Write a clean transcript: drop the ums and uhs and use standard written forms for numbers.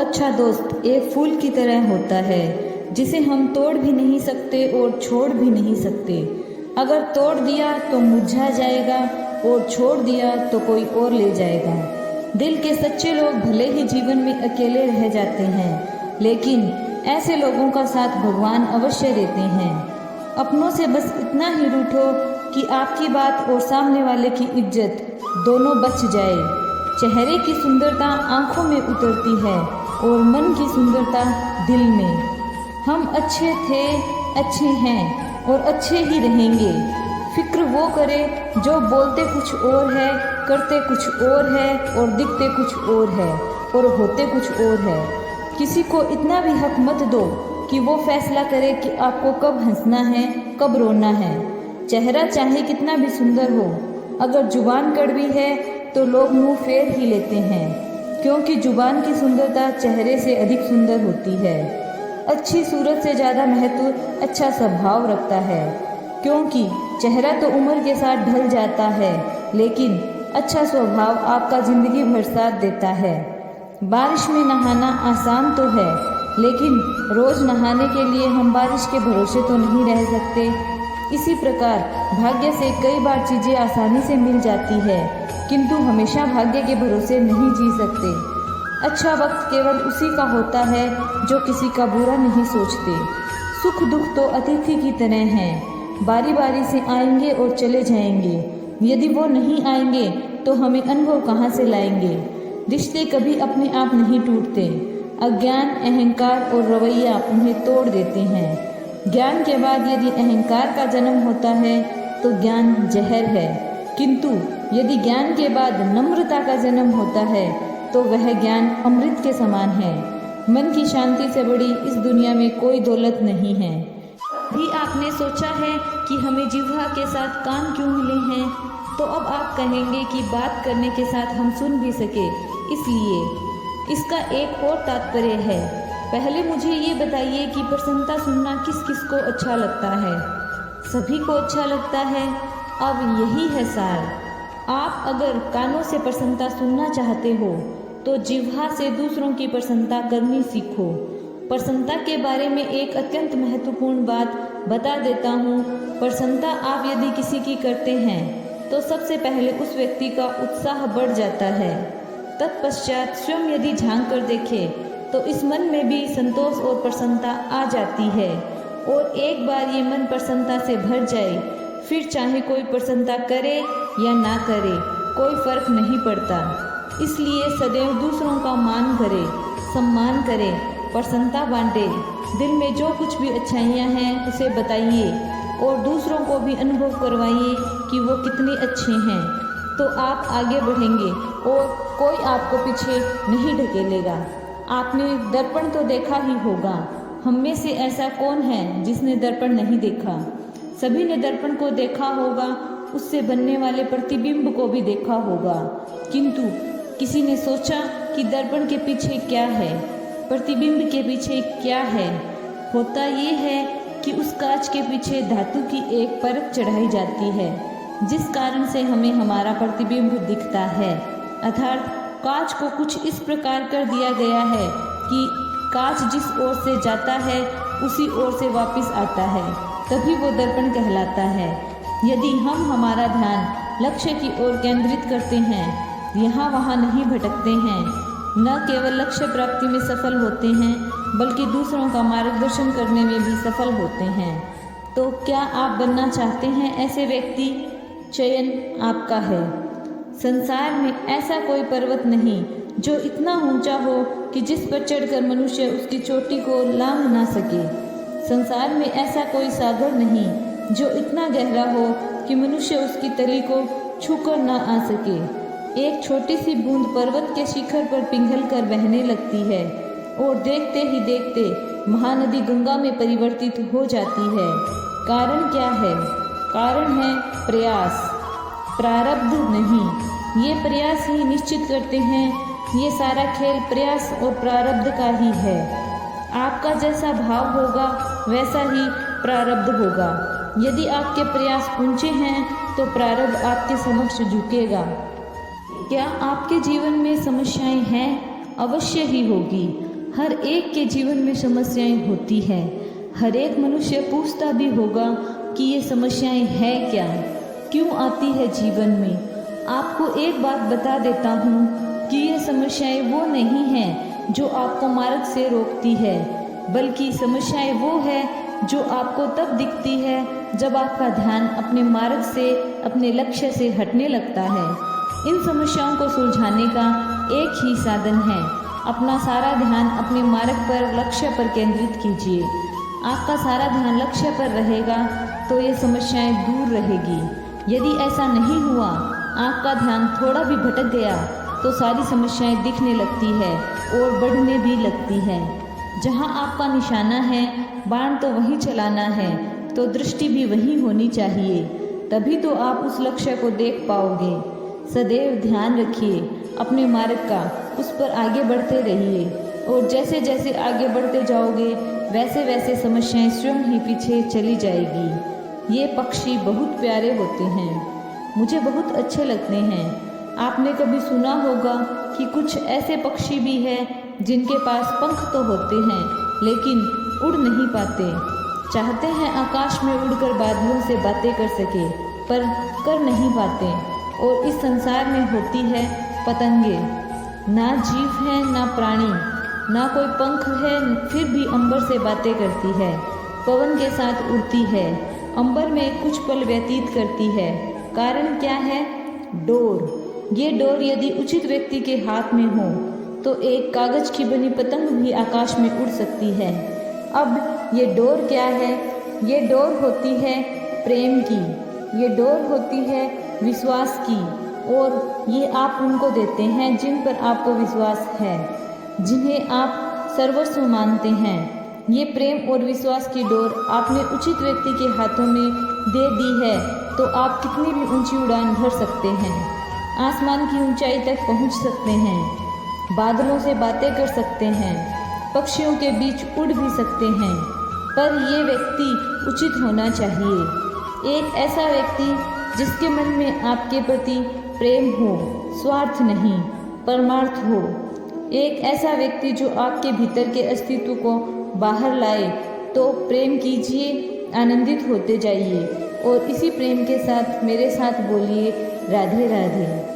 अच्छा दोस्त एक फूल की तरह होता है जिसे हम तोड़ भी नहीं सकते और छोड़ भी नहीं सकते। अगर तोड़ दिया तो मुरझा जाएगा और छोड़ दिया तो कोई और ले जाएगा। दिल के सच्चे लोग भले ही जीवन में अकेले रह जाते हैं, लेकिन ऐसे लोगों का साथ भगवान अवश्य देते हैं। अपनों से बस इतना ही रूठो कि आपकी बात और सामने वाले की इज्जत दोनों बच जाए। चेहरे की सुंदरता आंखों में उतरती है और मन की सुंदरता दिल में। हम अच्छे थे, अच्छे हैं और अच्छे ही रहेंगे। फिक्र वो करे जो बोलते कुछ और है, करते कुछ और है और दिखते कुछ और है और होते कुछ और है। किसी को इतना भी हक मत दो कि वो फैसला करे कि आपको कब हंसना है, कब रोना है। चेहरा चाहे कितना भी सुंदर हो, अगर जुबान कड़वी है तो लोग मुंह फेर ही लेते हैं, क्योंकि जुबान की सुंदरता चेहरे से अधिक सुंदर होती है। अच्छी सूरत से ज़्यादा महत्व अच्छा स्वभाव रखता है, क्योंकि चेहरा तो उम्र के साथ ढल जाता है, लेकिन अच्छा स्वभाव आपका ज़िंदगी भर साथ देता है। बारिश में नहाना आसान तो है, लेकिन रोज़ नहाने के लिए हम बारिश के भरोसे तो नहीं रह सकते। इसी प्रकार भाग्य से कई बार चीज़ें आसानी से मिल जाती है, किंतु हमेशा भाग्य के भरोसे नहीं जी सकते। अच्छा वक्त केवल उसी का होता है जो किसी का बुरा नहीं सोचते। सुख दुख तो अतिथि की तरह हैं, बारी बारी से आएंगे और चले जाएंगे। यदि वो नहीं आएंगे तो हमें अनुभव कहाँ से लाएंगे। रिश्ते कभी अपने आप नहीं टूटते। अज्ञान, अहंकार और रवैया उन्हें तोड़ देते हैं। ज्ञान के बाद यदि अहंकार का जन्म होता है तो ज्ञान जहर है, किंतु यदि ज्ञान के बाद नम्रता का जन्म होता है तो वह ज्ञान अमृत के समान है। मन की शांति से बड़ी इस दुनिया में कोई दौलत नहीं है। भी आपने सोचा है कि हमें जिह्वा के साथ कान क्यों मिले हैं, तो अब आप कहेंगे कि बात करने के साथ हम सुन भी सके, इसलिए इसका एक और तात्पर्य है। पहले मुझे ये बताइए कि प्रसन्नता सुनना किस किस को अच्छा लगता है। सभी को अच्छा लगता है। अब यही है सार। आप अगर कानों से प्रसन्नता सुनना चाहते हो तो जिह्वा से दूसरों की प्रशंसा करनी सीखो। प्रसन्नता के बारे में एक अत्यंत महत्वपूर्ण बात बता देता हूँ। प्रसन्नता आप यदि किसी की करते हैं तो सबसे पहले उस व्यक्ति का उत्साह बढ़ जाता है। तत्पश्चात स्वयं यदि झांक कर देखे तो इस मन में भी संतोष और प्रसन्नता आ जाती है, और एक बार ये मन प्रसन्नता से भर जाए, फिर चाहे कोई प्रसन्नता करे या ना करे, कोई फर्क नहीं पड़ता। इसलिए सदैव दूसरों का मान करे, सम्मान करे, प्रसन्नता बांटे। दिल में जो कुछ भी अच्छाइयाँ हैं उसे बताइए और दूसरों को भी अनुभव करवाइए कि वो कितने अच्छे हैं, तो आप आगे बढ़ेंगे और कोई आपको पीछे नहीं ढकेलेगा। आपने दर्पण तो देखा ही होगा। हम में से ऐसा कौन है जिसने दर्पण नहीं देखा। सभी ने दर्पण को देखा होगा, उससे बनने वाले प्रतिबिंब को भी देखा होगा, किंतु किसी ने सोचा कि दर्पण के पीछे क्या है, प्रतिबिंब के पीछे क्या है। होता ये है कि उस कांच के पीछे धातु की एक परत चढ़ाई जाती है, जिस कारण से हमें हमारा प्रतिबिंब दिखता है। अर्थात कांच को कुछ इस प्रकार कर दिया गया है कि कांच जिस ओर से जाता है उसी ओर से वापस आता है, तभी वो दर्पण कहलाता है। यदि हम हमारा ध्यान लक्ष्य की ओर केंद्रित करते हैं, यहाँ वहाँ नहीं भटकते हैं, न केवल लक्ष्य प्राप्ति में सफल होते हैं बल्कि दूसरों का मार्गदर्शन करने में भी सफल होते हैं। तो क्या आप बनना चाहते हैं ऐसे व्यक्ति? चयन आपका है। संसार में ऐसा कोई पर्वत नहीं जो इतना ऊंचा हो कि जिस पर चढ़कर मनुष्य उसकी चोटी को लांघ ना सके। संसार में ऐसा कोई सागर नहीं जो इतना गहरा हो कि मनुष्य उसकी तली को छूकर ना आ सके। एक छोटी सी बूंद पर्वत के शिखर पर पिघल कर बहने लगती है और देखते ही देखते महानदी गंगा में परिवर्तित हो जाती है। कारण क्या है? कारण है प्रयास, प्रारब्ध नहीं। ये प्रयास ही निश्चित करते हैं। ये सारा खेल प्रयास और प्रारब्ध का ही है। आपका जैसा भाव होगा वैसा ही प्रारब्ध होगा। यदि आपके प्रयास ऊंचे हैं तो प्रारब्ध आपके समक्ष झुकेगा। क्या आपके जीवन में समस्याएं हैं? अवश्य ही होगी। हर एक के जीवन में समस्याएं होती है। हर एक मनुष्य पूछता भी होगा कि ये समस्याएं हैं क्या, क्यों आती है जीवन में। आपको एक बात बता देता हूँ कि ये समस्याएं वो नहीं हैं जो आपको मार्ग से रोकती है, बल्कि समस्याएं वो है जो आपको तब दिखती है जब आपका ध्यान अपने मार्ग से, अपने लक्ष्य से हटने लगता है। इन समस्याओं को सुलझाने का एक ही साधन है, अपना सारा ध्यान अपने मार्ग पर, लक्ष्य पर केंद्रित कीजिए। आपका सारा ध्यान लक्ष्य पर रहेगा तो ये समस्याएं दूर रहेगी। यदि ऐसा नहीं हुआ, आपका ध्यान थोड़ा भी भटक गया तो सारी समस्याएं दिखने लगती है और बढ़ने भी लगती है। जहां आपका निशाना है, बाण तो वहीं चलाना है, तो दृष्टि भी वहीं होनी चाहिए, तभी तो आप उस लक्ष्य को देख पाओगे। सदैव ध्यान रखिए अपने मार्ग का, उस पर आगे बढ़ते रहिए और जैसे जैसे आगे बढ़ते जाओगे वैसे वैसे समस्याएं स्वयं ही पीछे चली जाएगी। ये पक्षी बहुत प्यारे होते हैं, मुझे बहुत अच्छे लगते हैं। आपने कभी सुना होगा कि कुछ ऐसे पक्षी भी हैं जिनके पास पंख तो होते हैं लेकिन उड़ नहीं पाते। चाहते हैं आकाश में उड़कर बादलों से बातें कर सके, पर कर नहीं पाते। और इस संसार में होती है पतंगे, ना जीव है ना प्राणी, ना कोई पंख है, फिर भी अंबर से बातें करती है, पवन के साथ उड़ती है, अंबर में कुछ पल व्यतीत करती है। कारण क्या है? डोर। ये डोर यदि उचित व्यक्ति के हाथ में हो तो एक कागज की बनी पतंग भी आकाश में उड़ सकती है। अब ये डोर क्या है? ये डोर होती है प्रेम की, ये डोर होती है विश्वास की, और ये आप उनको देते हैं जिन पर आपको विश्वास है, जिन्हें आप सर्वस्व मानते हैं। ये प्रेम और विश्वास की डोर आपने उचित व्यक्ति के हाथों में दे दी है तो आप कितनी भी ऊंची उड़ान भर सकते हैं, आसमान की ऊंचाई तक पहुंच सकते हैं, बादलों से बातें कर सकते हैं, पक्षियों के बीच उड़ भी सकते हैं। पर ये व्यक्ति उचित होना चाहिए, एक ऐसा व्यक्ति जिसके मन में आपके प्रति प्रेम हो, स्वार्थ नहीं, परमार्थ हो। एक ऐसा व्यक्ति जो आपके भीतर के अस्तित्व को बाहर लाए। तो प्रेम कीजिए, आनंदित होते जाइए और इसी प्रेम के साथ मेरे साथ बोलिए राधे राधे।